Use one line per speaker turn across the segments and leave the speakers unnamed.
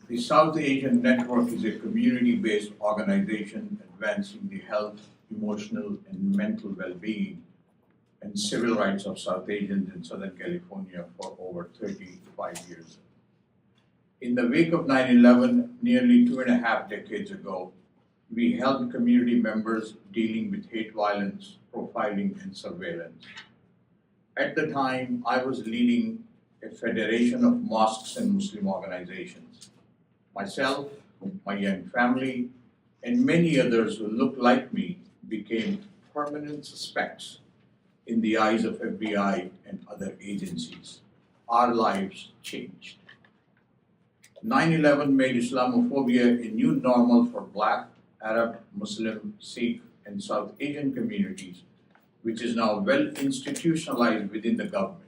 The South Asian Network is a community-based organization advancing the health, emotional, and mental well-being and civil rights of South Asians in Southern California for over 35 years. In the wake of 9/11, nearly 2.5 decades ago, we helped community members dealing with hate violence, profiling, and surveillance. At the time, I was leading a federation of mosques and Muslim organizations. Myself, my young family, and many others who looked like me became permanent suspects in the eyes of FBI and other agencies. Our lives changed. 9/11 made Islamophobia a new normal for Black, Arab, Muslim, Sikh, and South Asian communities, which is now well institutionalized within the government.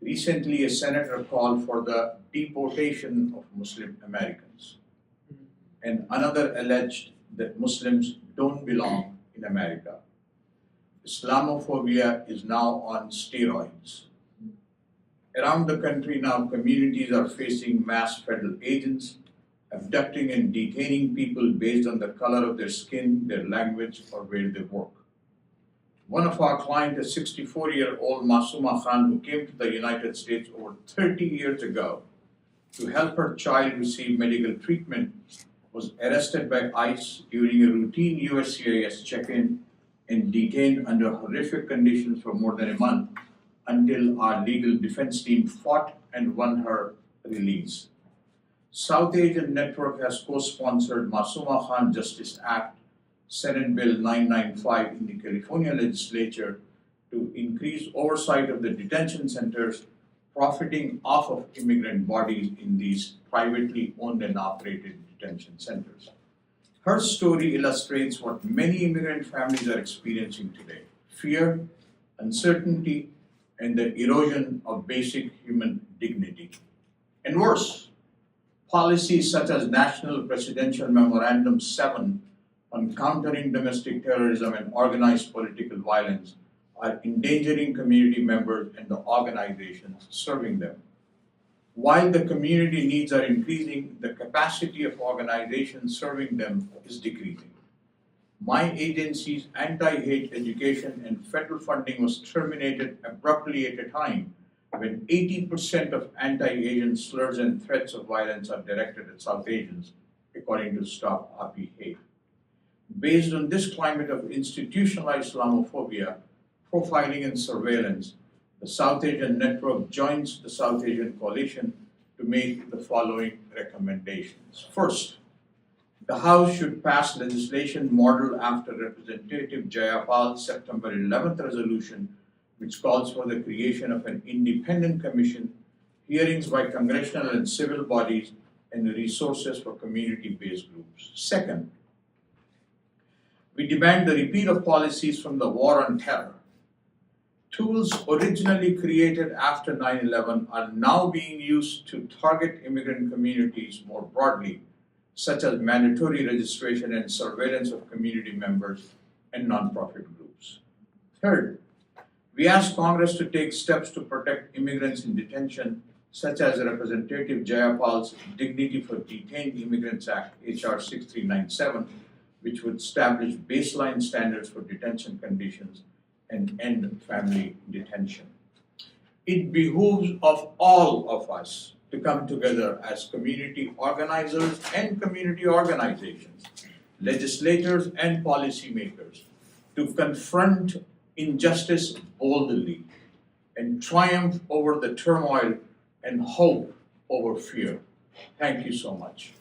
Recently, a senator called for the deportation of Muslim Americans, and another alleged that Muslims don't belong in America. Islamophobia is now on steroids. Around the country now, communities are facing mass federal agents abducting and detaining people based on the color of their skin, their language, or where they work. One of our clients, a 64-year-old Masuma Khan, who came to the United States over 30 years ago to help her child receive medical treatment, was arrested by ICE during a routine USCIS check-in and detained under horrific conditions for more than a month until our legal defense team fought and won her release. South Asian Network has co-sponsored Masuma Khan Justice Act, Senate Bill 995 in the California legislature to increase oversight of the detention centers, profiting off of immigrant bodies in these privately owned and operated detention centers. Her story illustrates what many immigrant families are experiencing today: fear, uncertainty, and the erosion of basic human dignity. And worse, policies such as National Presidential Memorandum 7 on countering domestic terrorism and organized political violence are endangering community members and the organizations serving them. While the community needs are increasing, the capacity of organizations serving them is decreasing. My agency's anti-hate education and federal funding was terminated abruptly at a time when 80% of anti-Asian slurs and threats of violence are directed at South Asians, according to Stop Api Hate. Based on this climate of institutionalized Islamophobia, profiling, and surveillance, the South Asian Network joins the South Asian Coalition to make the following recommendations. First, the House should pass legislation modeled after Representative Jayapal's September 11th resolution, which calls for the creation of an independent commission, hearings by congressional and civil bodies, and resources for community-based groups. Second, we demand the repeal of policies from the War on Terror. Tools originally created after 9/11 are now being used to target immigrant communities more broadly, such as mandatory registration and surveillance of community members and nonprofit groups. Third, we ask Congress to take steps to protect immigrants in detention, such as Representative Jayapal's Dignity for Detained Immigrants Act, H.R. 6397, which would establish baseline standards for detention conditions and end family detention. It behooves of all of us to come together as community organizers and community organizations, legislators and policymakers, to confront injustice boldly and triumph over the turmoil and hope over fear. Thank you so much.